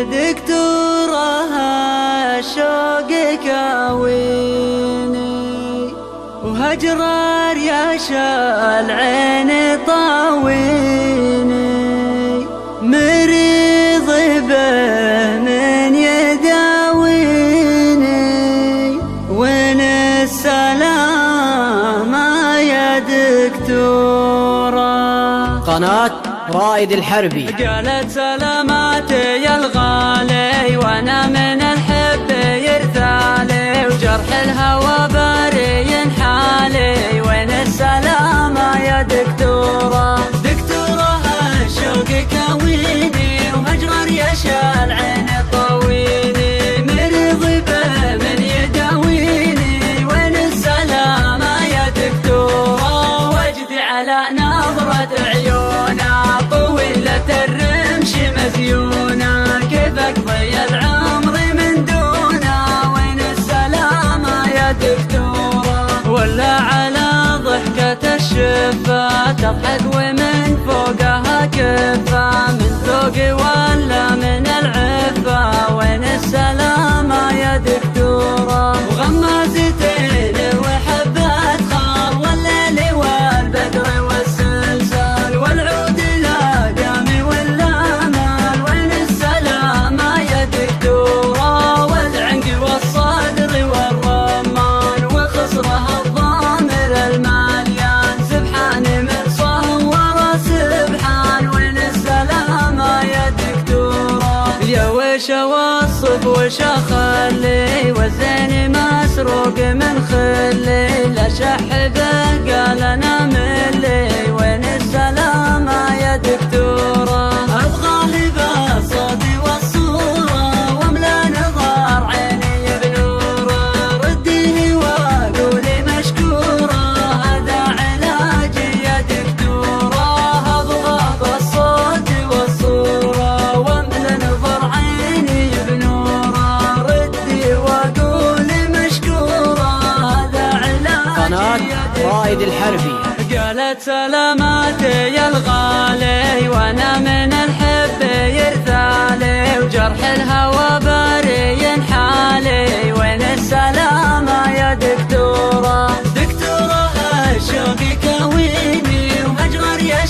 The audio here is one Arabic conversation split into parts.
دكتورة الشوق كاويني وهجرار يا العين طاويني مريض به من يداويني وين السلامة يا دكتورة. قناة رائد الحربي قالت سلاماتي يا الغالي وانا من الحب يرثالي وجرح الهوى باري حالي وين السلامة يا دكتورة. دكتورة الشوق كاويني وهجرار يا العين طويني مريض به من يداويني وين السلامة يا دكتورة. وجدي على نظرة عيونها طويلة الرمش مزيونة كيف اقضي العمر من دونها وين السلامة يا دكتورة. ولا على ضحكة الشفة تضحك ومن فوقها كفة من ذوقي ولا من العفة وين السلامة يا دكتورة. وغمازتين وحبة خال والليل والبدر والسلسال والعود الآدمي والآمال وين السلامة يا دكتورة. والعنق والصدر والرمان وخصرها الضامر المليان سبحان من صور سبحان وين السلامة يا دكتورة. يا وش اوصف وش اخلي والزين مسروق من خلي لا شحبه قال انا ملي وين السلامة يا دكتورة. ابغى بالصوت والصورة واملا نظر عيني بنوره رديه وقولي مشكورة هذا علاجي يا دكتورة. ابغى بالصوت والصورة واملا نظر عيني بنوره ردي وقولي مشكورة هذا علاجي قناة رائد الحربي. قالت سلاماتي يا الغالي وانا من الحب يرثالي وجرح الهوى باري حالي وين السلامة يا دكتورة. دكتورة الشوق كاويني وهجرار يا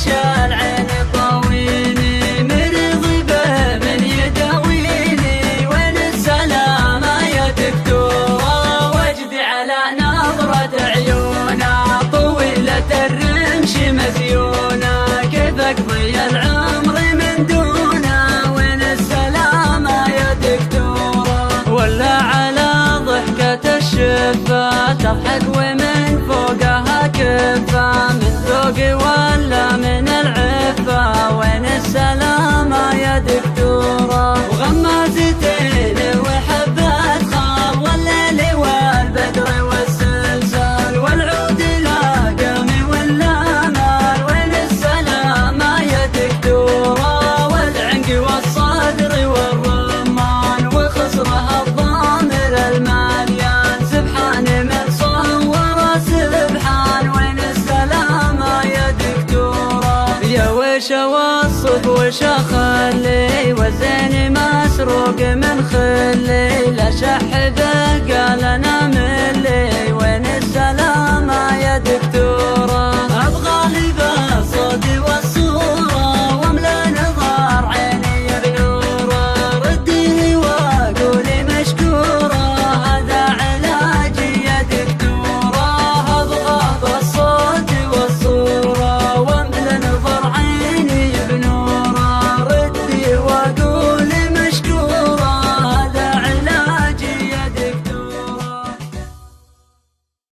العين طاويني مريض به من يداويني وين السلامة يا دكتورة. وجدي على نظرة عيونها طويلة الرمش مزيونة كيف اقضي العمر من دونها وين السلامة يا دكتورة. ولا على ضحكة الشفة تضحك ومن فوقها كفة من ذوقي ولا من العفة وين السلامة يا دكتورة. وغمازتين وحبة خال والليل والبدر والسلسال والعود الآدمي والآمال وين السلامة يا دكتورة. والعنق والصدر والرمان وخصرها الضامر المليان سبحان من صور سبحان وين السلامة يا دكتورة. يا وش اوصف وش اخلي والزين مسروق من خلي لا شحبه قال انا ملي وين السلامة